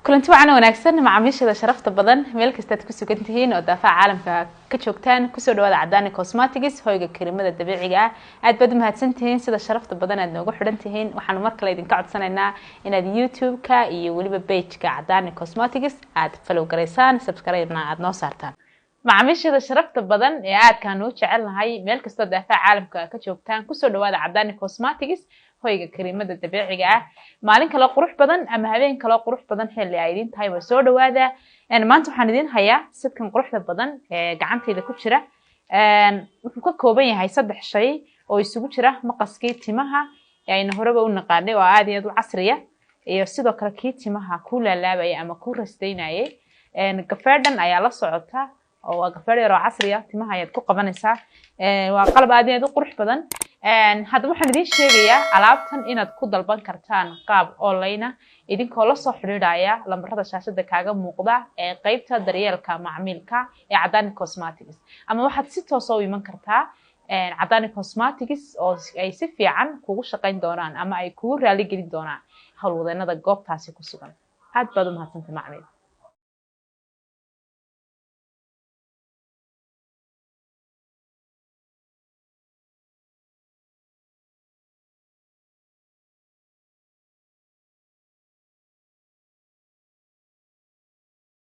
kulanti wacan wanaagsan macaamiishada sharafta badan meel kasta aad ku sugan tihiin oo daafaca caalamka ka joogtaan ku soo dhawaada Cadani Cosmetics hoyga karimada dabiiciga ah aad baad mahadsan tihiin sida sharafta badan aad noogu xidhan tihiin waxaan mar kale idin ka codsanaynaa inaad YouTube-ka iyo waliba page-ka Cadani Cosmetics aad follow gareysaan subscribe-na aad noo saartaan macaamiishada sharafta badan ee aadkaan u jecelnahay meel kasta daafaca caalamka ka joogtaan ku soo dhawaada Cadani Cosmetics hoyga karimada dabiiciga ah maalin kale qurux badan ama habeen kale qurux badan xilli ay idin tahay soo dhawaada maanta waxaan idin hayaa sidkan quruxda badan ee gacantayda ku jira wuxuu ka kooban yahay 3 shay oo isugu jira maqaskii timaha ayna horeba u naqaanay oo aad iyo aad u casriya iyo sidoo kale kii timaha ku laalaabay ama ku rasteynayay gafadhan ayaa la socota oo gafadh yar oo casriya timaha ayaad ku qabanaysaa waa qalab aad iyo aad u qurux badan hadda waxaan idin sheegayaa alaabtan inaad ku dalban kartaan qaab online idinkoo la soo xiriiraya lambarada shaashada kaaga muuqda ee qaybta daryeelka macmiilka ee Cadani Cosmetics ama waxaad si toos ah u iman kartaa Cadani Cosmetics oo ay si fiican kugu shaqeyn doonaan ama ay kugu raali gelin doonaan hawlwadeennada goobtaasi ku sugan aad baad u mahadsantahay macmiil